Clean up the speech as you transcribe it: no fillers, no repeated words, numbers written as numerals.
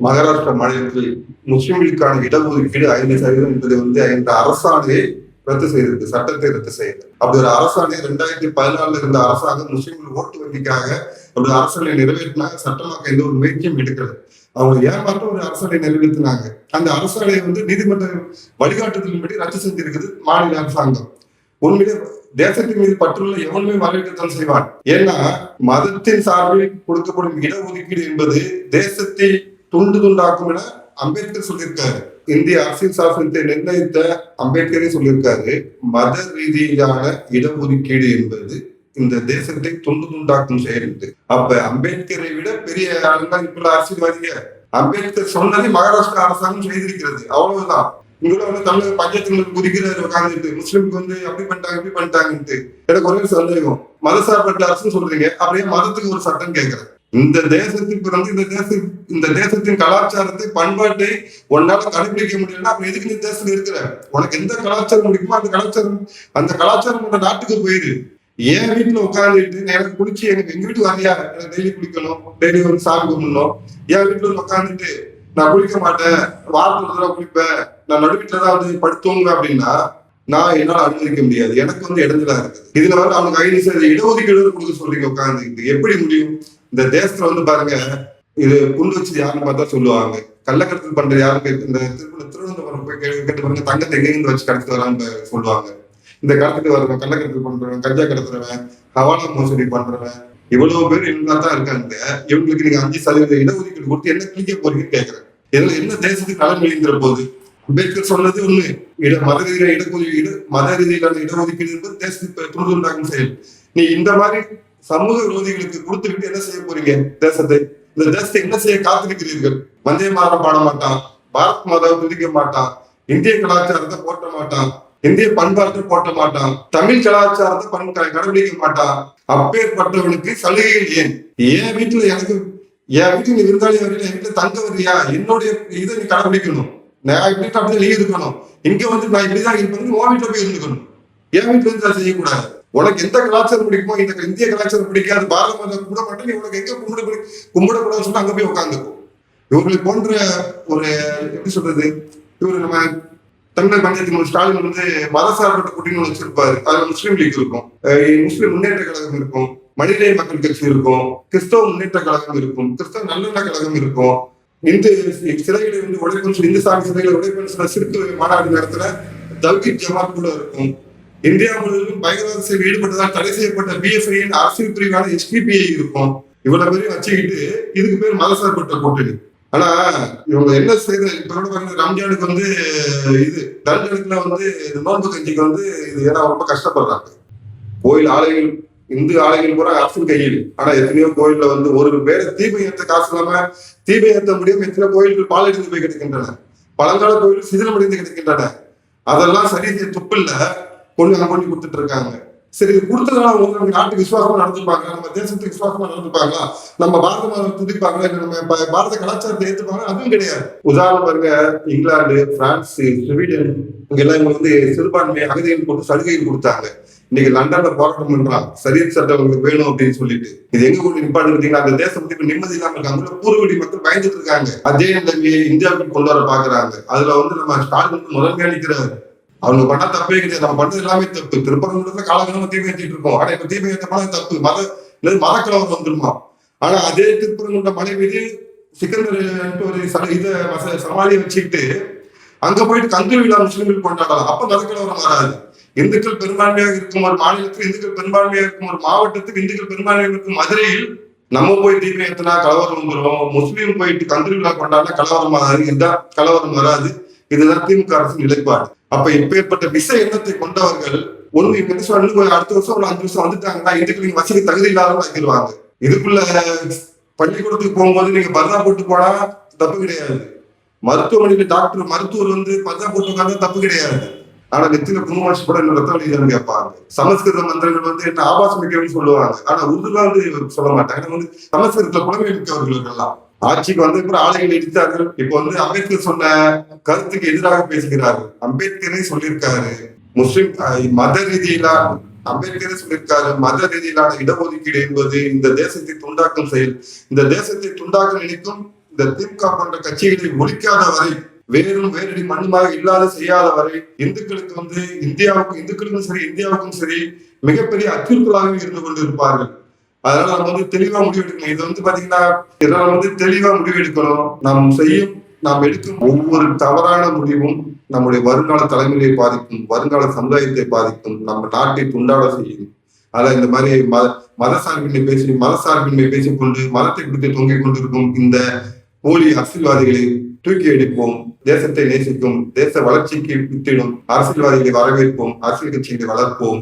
மகாராஷ்டிரா மாநிலத்தில் முஸ்லிம்களுக்கான இடஒதுக்கீடு 5% என்பதை இந்த அரசாணையை ரத்து செய்திருக்கு, சட்டத்தை ரத்து செய்யுது. அப்படி ஒரு அரசாணை 2014 இருந்த அரசாங்கம் முஸ்லிம்கள் ஓட்டு வங்கிக்காக அப்படி அரசாணை நிறைவேற்றினாங்க. சட்டமாக்க எந்த ஒரு முயற்சியும் எடுக்கல. அவங்க ஏமாற்ற ஒரு அரசாணை நிறைவேற்றினாங்க. அந்த அரசாணையை நீதிமன்ற வழிகாட்டுதலின்படி ரத்து செஞ்சிருக்குது மாநில அரசாங்கம். உண்மையிலே தேசத்தின் மீது பற்றுள்ள எவனுமே வரவேற்கத்தான் செய்வான். ஏன்னா மதத்தின் சார்பில் கொடுக்கப்படும் இடஒதுக்கீடு என்பது தேசத்தை துண்டு துண்டாக்கும் என அம்பேத்கர் சொல்லியிருக்காரு. இந்திய அரசியல் சாசனத்தை நிர்ணயித்த அம்பேத்கரே சொல்லியிருக்காரு, மத ரீதியிலான இடஒதுக்கீடு என்பது இந்த தேசத்தை துண்டு துண்டாக்கும் செயல். அப்ப அம்பேத்கரை விட பெரிய ஆளுங்க இப்ப அரசியல்வாதிங்க. அம்பேத்கர் சொன்னதை மகாராஷ்டிரா அரசாங்கம் செய்திருக்கிறது, அவ்வளவுதான். இங்க தமிழக பஞ்சாயத்து குதிக்கிறாரு உட்காந்துட்டு, முஸ்லிம்க்கு அப்படி பண்ணிட்டாங்க இப்படி பண்ணிட்டாங்கன்ட்டு. எனக்கு ஒரே சந்தேகம், மதசார்பற்ற அரசுன்னு சொல்றீங்க, அப்படியே மதத்துக்கு ஒரு சட்டம் கேட்கிறேன். இந்த தேசத்துக்கு இந்த தேசத்தின் கலாச்சாரத்தை பண்பாட்டை உன்னால கடைபிடிக்க முடியலன்னா அப்ப எதுக்கு இந்த தேசத்துல இருக்கிற? உனக்கு எந்த கலாச்சாரம் முடிக்குமோ அந்த கலாச்சாரம் உங்க நாட்டுக்கு போயிரு. என் வீட்டுல உட்காந்துட்டு எனக்கு குளிச்சு எனக்கு எங்க வீட்டுக்கு வரையா, எனக்கு டெய்லி குளிக்கணும், டெய்லி சாமி கும்பிடணும். என் வீட்டுல உட்காந்துட்டு நான் குளிக்க மாட்டேன், வாரத்துல தடவை குளிப்பேன், நான் நடுவீட்டுலதான் படுத்துவங்க அப்படின்னா நான் என்னால அனுமதிக்க முடியாது. எனக்கு இடைஞ்சலா இருக்குது. இதுல அவனுக்கு 5% இடஒதுக்கீடு கொடுக்க சொல்றீங்க உட்காந்துக்கிட்டு, எப்படி முடியும்? இந்த தேசத்துல பாருங்க, இது குண்டு வச்சு யாருன்னு பார்த்தா சொல்லுவாங்க, கள்ளக்கடத்தல் பண்ற யாருக்கு இந்த திருவனந்தபுரம் போய் கேட்டு பாருங்க, தங்கத்தை எங்கேருந்து வச்சு கடத்திட்டு வரான்னு சொல்லுவாங்க. இந்த கடத்திட்டு வரவன், கள்ளக்கடத்தல் பண்றவன், கஞ்சா கடத்துறவன், ஹவாலா மோசடி பண்றவன், இவ்வளவு பேர் இவங்கதான் இருக்காங்க. இவங்களுக்கு நீங்க 5% இடஒதுக்கீடு கொடுத்து என்ன கிளிக்க போறீங்கன்னு கேட்கிறேன். இதுல என்ன தேசத்துக்கு நலன் விளைங்கிற போது? அம்பேத்கர் சொன்னது ஒண்ணு, மத ரீதியிலான இடஒதுக்கீடு என்பது தேசத்துக்கு துண்டு உண்டாக்கும் செயல். நீ இந்த மாதிரி சமூக விரோதிகளுக்கு கொடுத்துக்கிட்டு என்ன செய்ய போறீங்க? இந்த தேசத்தை என்ன செய்ய காத்திருக்கிறீர்கள்? வந்தே மாதம் பாட மாட்டான், பாரத் மாதாவை துதிக்க மாட்டான், இந்திய கலாச்சாரத்தை போட்ட மாட்டான், இந்திய பண்பாட்டை போட்ட மாட்டான், தமிழ் கலாச்சாரத்தை கடைபிடிக்க மாட்டான். அப்பேற்பட்டவனுக்கு சலுகைகள் ஏன்? என் வீட்டுல நீ விருந்தாளி வரையில என் வீட்டுல தங்க வரியா, என்னுடைய இதை நீ கடைபிடிக்கணும். நான் இப்படி அப்படி நீ இருக்கணும். இங்க நான் இப்படிதான் இருப்பேன், உன் வீட்டுல போய் இருந்துக்கணும். என் வீட்டுல அதை செய்யக்கூடாது. உனக்கு எந்த கலாச்சாரம் பிடிக்குமோ, இந்த இந்திய கலாச்சாரம் பிடிக்காது, பாரத மாதம் கும்பிட மாட்டேன், நீ உனக்கு எங்க கும்பிடக்கூடாதுன்னு சொன்னா அங்க போய் உட்காந்துக்கும். இவர்களை போன்ற ஒரு எப்படி சொல்றது, இவரு நம்ம தமிழக பஞ்சாயத்து ஸ்டாலின் மதசார்பற்ற கூட்டணி வச்சிருப்பாரு. அதுல முஸ்லீம் லீக் இருக்கும், முஸ்லீம் முன்னேற்ற கழகம் இருக்கும், மனிதநேய மக்கள் கட்சி இருக்கும், கிறிஸ்தவ முன்னேற்ற கழகம் இருக்கும், கிறிஸ்தவ நல்லெண்ண கழகம் இருக்கும், இந்து சிலைகளை உடைப்பு, இந்து சாமி சிலைகளை உடைப்பு சிறுக்கு மாநாடு நடத்துற தவ்ஹீத் ஜமாத் கூட இருக்கும். இந்தியா முழுவதும் பயங்கரவாத செயல் ஈடுபட்டதால் தடை செய்யப்பட்ட பிஎஃப்ஐ அரசியல் பிரிவான எஸ்டிபிஐ இருக்கும். இவ்வளவு பேரையும் வச்சுக்கிட்டு இதுக்கு பேர் மதசார்பற்ற கூட்டணி. ஆனா இவங்க என்ன செய்யற, இப்ப ரம்ஜானுக்கு இது தண்டனுக்குல நோன்பு கஞ்சிக்கு இது ஏன்னா ரொம்ப கஷ்டப்படுறாங்க. கோயில் ஆலயங்கள், இந்து ஆலயங்கள் பூரா அரசின் கையில். ஆனா எத்தனையோ கோயில்ல ஒரு பேரை தீபம் ஏற்ற காசு இல்லாம தீபம் ஏற்ற முடியாம எத்தனை கோயில்கள் பாலடைந்து போய் கிடக்கின்றன, பழங்கால கோயில்கள் சிதிலமடைந்து கிடக்கின்றன. அதெல்லாம் சரி துப்பு இல்ல, கொண்டு கொடுத்துட்டு இருக்காங்க. சரி, இது கொடுத்ததுனால அவங்க நாட்டுக்கு விசுவாசமா நடந்துப்பாங்க, நம்ம தேசத்துக்கு விசுவாசமா நடந்துப்பாங்களா, நம்ம பாரத மாதம் துதிப்பாங்களா, நம்ம பாரத கலாச்சாரத்தை ஏற்றுப்பாங்க? அதுவும் கிடையாது. உதாரணம் பாருங்க, இங்கிலாந்து, பிரான்ஸ், ஸ்வீடன் இங்கெல்லாம் சிறுபான்மை அகதிகள் போட்டு சலுகைகள் கொடுத்தாங்க. இன்னைக்கு லண்டன்ல போராட்டம் பண்றான், சரியத் சட்டம் உங்களுக்கு வேணும் அப்படின்னு சொல்லிட்டு. இது எங்க கொண்டு நிப்பாட்டு அந்த தேசம் நிம்மதி இல்லாம இருக்காங்க, பூர்வடி மக்கள் பயந்துட்டு இருக்காங்க. அதே நிலைமையை இந்தியாவுக்கு கொண்டு வர பாக்குறாங்க. அதுல நம்ம ஸ்டாலின் முதன்மையா நிற்கிறாரு. அவங்க பண்ணா தப்பே கிடையாது, நம்ம பண்ணது எல்லாமே தப்பு. திருப்பரங்குன்றத்துல காலகாலமா தீபம் ஏற்றிட்டு இருக்கோம். ஆனா இப்ப தீபம் ஏற்றமான தப்பு, மதக்கலவரம் வந்துருமா? ஆனா அதே திருப்பரங்குன்ற மலை மீது சிக்கந்தர் ஒரு இதை சமாளியை வச்சுக்கிட்டு அங்க போயிட்டு கந்தூரி விழா முஸ்லிம்கள் கொண்டாடலாம். அப்ப மதக்கலவரம் வராது. இந்துக்கள் பெரும்பான்மையாக இருக்கும் ஒரு மாநிலத்தில், இந்துக்கள் பெரும்பான்மையாக இருக்கும் ஒரு மாவட்டத்துக்கு, இந்துக்கள் பெரும்பான்மையாக இருக்கும் மதுரையில் நம்ம போய் தீபம் ஏற்றினா கலவரம் வந்துடும். முஸ்லீம் போயிட்டு கந்தூரி விழா கொண்டாடினா கலவரம் வராது. இதுதான் கலவரம் வராது. இதுதான் திமுக அரசின் நிலைப்பாடு. அப்ப இப்பேற்பட்ட விச எண்ணத்தை கொண்டவர்கள் அடுத்த வருஷம் ஒரு 5 வருஷம் வந்துட்டாங்கன்னா இந்துக்கள் வசதி தகுதி இல்லாதவங்க ஆக்கிடுவாங்க. இதுக்குள்ள பள்ளிக்கூடத்துக்கு போகும்போது நீங்க பர்தா போட்டு போனா தப்பு கிடையாது. மருத்துவமனையில மருத்துவர் பர்தா போட்டு உட்கார்ந்தா தப்பு கிடையாது. ஆனா நெத்தில குங்குமாட்சி கூட என்ன ரத்த வழிதான் கேட்பாங்க. சமஸ்கிருத மந்திரங்கள் என்ன ஆபாசம் மிக்கவன்னு சொல்லுவாங்க. ஆனா உருதுல சொல்ல மாட்டாங்க. சமஸ்கிருதத்துல புலமை மிக்கவர்கள் எல்லாம் ஆட்சிக்கு கூட ஆலைகள் இடித்தார்கள். இப்ப அம்பேத்கர் சொன்ன கருத்துக்கு எதிராக பேசுகிறார்கள். அம்பேத்கரே சொல்லியிருக்காரு, முஸ்லிம் மத ரீதியிலான அம்பேத்கரே சொல்லியிருக்காரு, மத ரீதியிலான இடஒதுக்கீடு என்பது இந்த தேசத்தை துண்டாக்கும் செயல். இந்த தேசத்தை துண்டாக்க நினைக்கும் இந்த திமுக போன்ற கட்சிகளை ஒழிக்காத வரை, வேறும் வேரடி மண்ணுமாக இல்லாத செய்யாத வரை இந்துக்களுக்கு வந்து இந்துக்களுக்கும் சரி இந்தியாவுக்கும் சரி மிகப்பெரிய அச்சுறுத்தலாக இருந்து கொண்டு இருப்பார்கள். அதனால நம்ம வந்து தெளிவா முடிவெடுக்கணும். இது வந்து பாத்தீங்கன்னா இதனால வந்து தெளிவா முடிவெடுக்கணும். நாம் எடுக்கும் ஒவ்வொரு தவறான முடிவும் நம்முடைய வருங்கால தலைமுறையை பாதிக்கும், வருங்கால சமுதாயத்தை பாதிக்கும், நம்ம நாட்டை துண்டாட செய்யும். ஆனா இந்த மாதிரி மதசார்பின்மை பேசிக்கொண்டு மதத்தை குறித்து தொங்கிக் கொண்டிருக்கும் இந்த போலி அரசியல்வாதிகளை தூக்கி எடுப்போம். தேசத்தை நேசிக்கும், தேச வளர்ச்சிக்கு வித்திடும் அரசியல்வாதிகளை வரவேற்போம், அரசியல் கட்சிகளை வளர்ப்போம்.